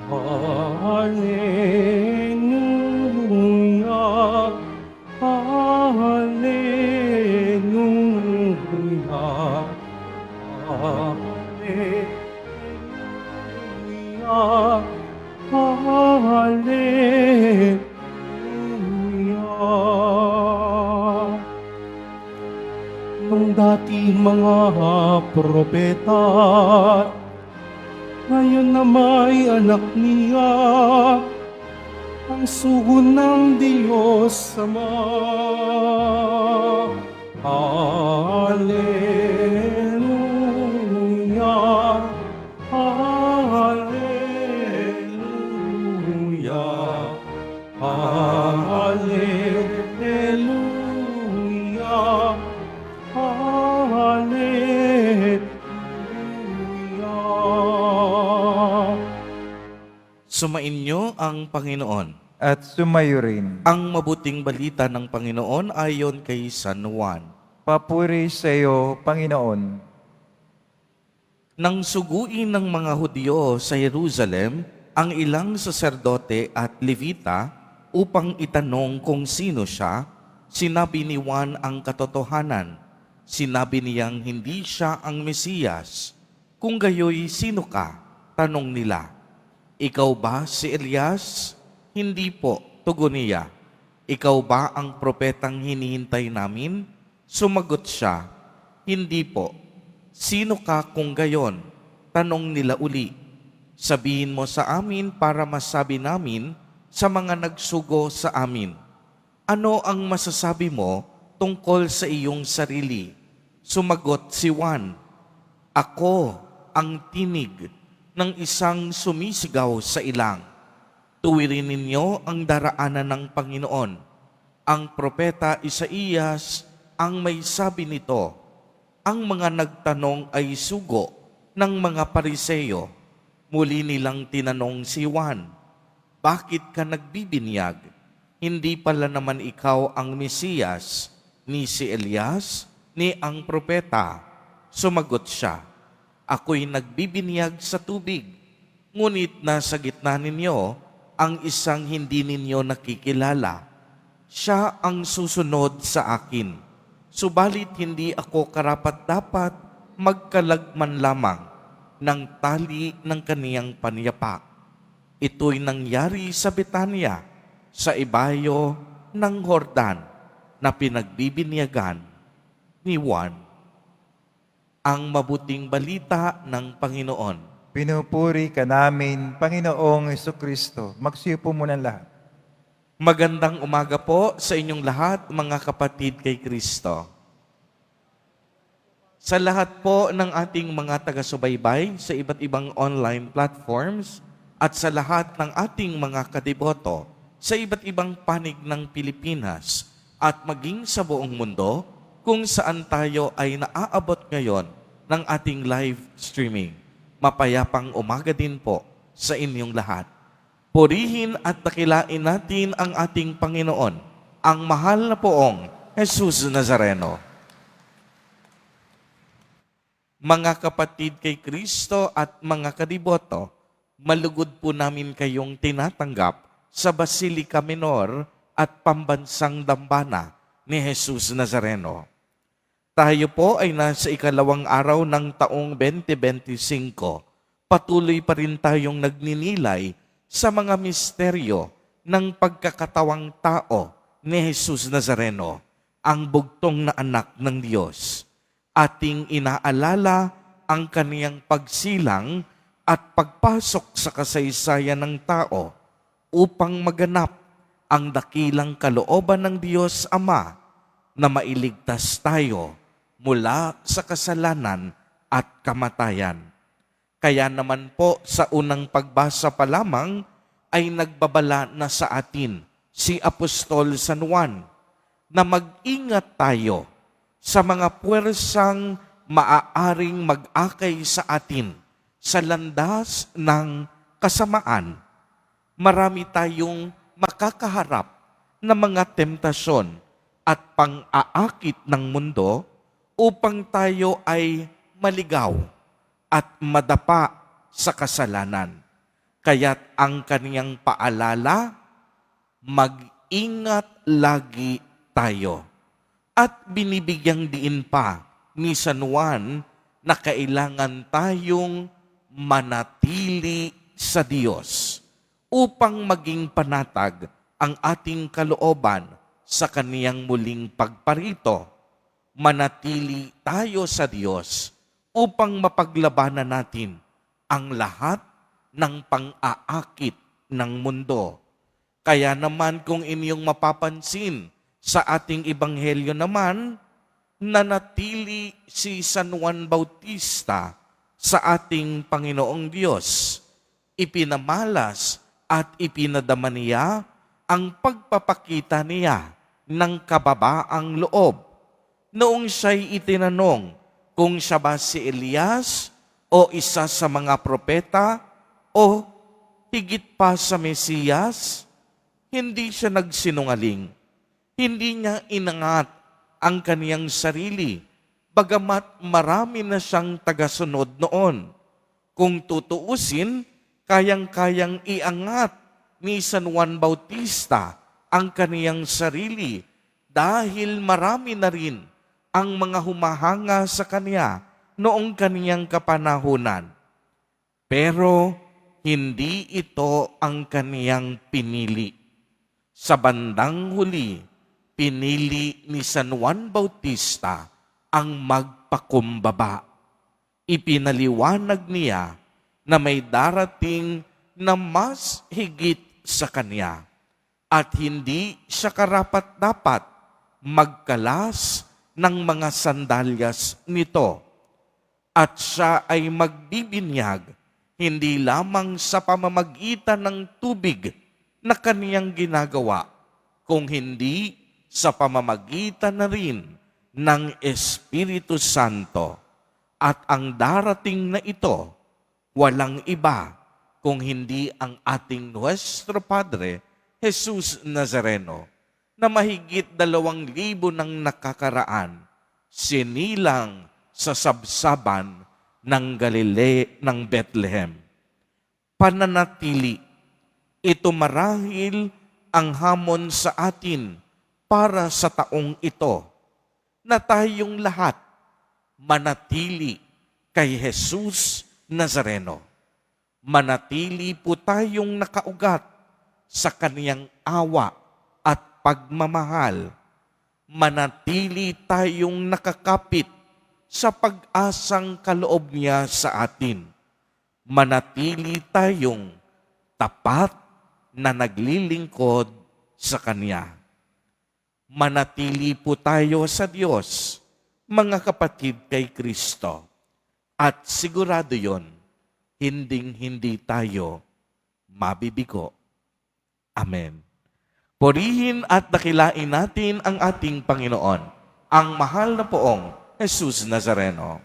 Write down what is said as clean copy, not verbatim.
Hallelujah, hallelujah, hallelujah, hallelujah. Nung dati mga propeta, ngayon na may anak niya, ang sugo ng Diyos Ama. Hallelujah, hallelujah, hallelujah, hallelujah. Sumainyo ang Panginoon. At sumayo rin. Ang mabuting balita ng Panginoon ayon kay San Juan. Papuri sa iyo, Panginoon. Nang suguin ng mga Hudyo sa Jerusalem ang ilang saserdote at levita upang itanong kung sino siya, sinabi ni Juan ang katotohanan. Sinabi niyang hindi siya ang Mesiyas. Kung gayoy, sino ka? Tanong nila. Ikaw ba si Elias? Hindi po, tugon niya. Ikaw ba ang propetang hinihintay namin? Sumagot siya, hindi po. Sino ka kung gayon? Tanong nila uli. Sabihin mo sa amin para masabi namin sa mga nagsugo sa amin. Ano ang masasabi mo tungkol sa iyong sarili? Sumagot si Juan, ako ang tinig ng isang sumisigaw sa ilang. Tuwirin ninyo ang daraanan ng Panginoon. Ang propeta Isaías ang may sabi nito. Ang mga nagtanong ay sugo ng mga Pariseo. Muli nilang tinanong si Juan, bakit ka nagbibinyag? Hindi pala naman ikaw ang Mesiyas, ni si Elias, ni ang propeta. Sumagot siya, ako'y nagbibinyag sa tubig, ngunit nasa gitna ninyo ang isang hindi ninyo nakikilala. Siya ang susunod sa akin. Subalit hindi ako karapat-dapat magkalagman lamang ng tali ng kaniyang panyapak. Ito'y nangyari sa Betania, sa ibayo ng Jordan, na pinagbibinyagan ni Juan. Ang mabuting balita ng Panginoon. Pinupuri ka namin, Panginoong Jesucristo. Magsiupo muna lahat. Magandang umaga po sa inyong lahat, mga kapatid kay Kristo. Sa lahat po ng ating mga taga-subaybay sa iba't ibang online platforms at sa lahat ng ating mga kadiboto sa iba't ibang panig ng Pilipinas at maging sa buong mundo kung saan tayo ay naaabot ngayon ng ating live streaming. Mapayapang umaga din po sa inyong lahat. Purihin at dakilain natin ang ating Panginoon, ang mahal na poong Jesus Nazareno. Mga kapatid kay Kristo at mga kadiboto, malugod po namin kayong tinatanggap sa Basilica Minor at Pambansang Dambana ni Jesus Nazareno. Tayo po ay nasa ikalawang araw ng taong 2025. Patuloy pa rin tayong nagninilay sa mga misteryo ng pagkakatawang tao ni Jesus Nazareno, ang bugtong na anak ng Diyos. Ating inaalala ang kaniyang pagsilang at pagpasok sa kasaysayan ng tao upang maganap ang dakilang kalooban ng Diyos Ama na mailigtas tayo mula sa kasalanan at kamatayan. Kaya naman po sa unang pagbasa pa lamang ay nagbabala na sa atin si Apostol San Juan na mag-ingat tayo sa mga puwersang maaaring mag-akay sa atin sa landas ng kasamaan. Marami tayong makakaharap na mga temptasyon at pang-aakit ng mundo upang tayo ay maligaw at madapa sa kasalanan. Kaya't ang kaniyang paalala, mag-ingat lagi tayo. At binibigyang diin pa ni San Juan na kailangan tayong manatili sa Diyos upang maging panatag ang ating kalooban sa kaniyang muling pagparito. Manatili tayo sa Diyos upang mapaglabanan natin ang lahat ng pang-aakit ng mundo. Kaya naman kung inyong mapapansin sa ating ebanghelyo naman, nanatili si San Juan Bautista sa ating Panginoong Diyos. Ipinamalas at ipinadama niya ang pagpapakita niya ng kababaang loob. Noong siya'y itinanong kung siya ba si Elias o isa sa mga propeta o higit pa sa Mesiyas, hindi siya nagsinungaling. Hindi niya inangat ang kaniyang sarili, bagamat marami na siyang tagasunod noon. Kung tutuusin, kayang-kayang iangat ni San Juan Bautista ang kaniyang sarili dahil marami na rin ang mga humahanga sa kaniya noong kaniyang kapanahunan. Pero hindi ito ang kaniyang pinili. Sa bandang huli, pinili ni San Juan Bautista ang magpakumbaba. Ipinaliwanag niya na may darating na mas higit sa kanya at hindi siya karapat-dapat magkalas ng mga sandalyas nito. At siya ay magbibinyag hindi lamang sa pamamagitan ng tubig na kaniyang ginagawa, kung hindi sa pamamagitan na rin ng Espiritu Santo. At ang darating na ito, walang iba kung hindi ang ating Nuestro Padre, Jesus Nazareno, na mahigit 2,000 nang nakakaraan, sinilang sa sabsaban ng ng Bethlehem. Pananatili, ito marahil ang hamon sa atin para sa taong ito, na tayong lahat manatili kay Jesus Nazareno. Manatili po tayong nakaugat sa kaniyang awa at pagmamahal. Manatili tayong nakakapit sa pag-asang kaloob niya sa atin. Manatili tayong tapat na naglilingkod sa Kanya. Manatili po tayo sa Diyos, mga kapatid kay Kristo. At sigurado yon, hinding-hindi tayo mabibigo. Amen. Purihin at dakilain natin ang ating Panginoon, ang mahal na poong Jesus Nazareno.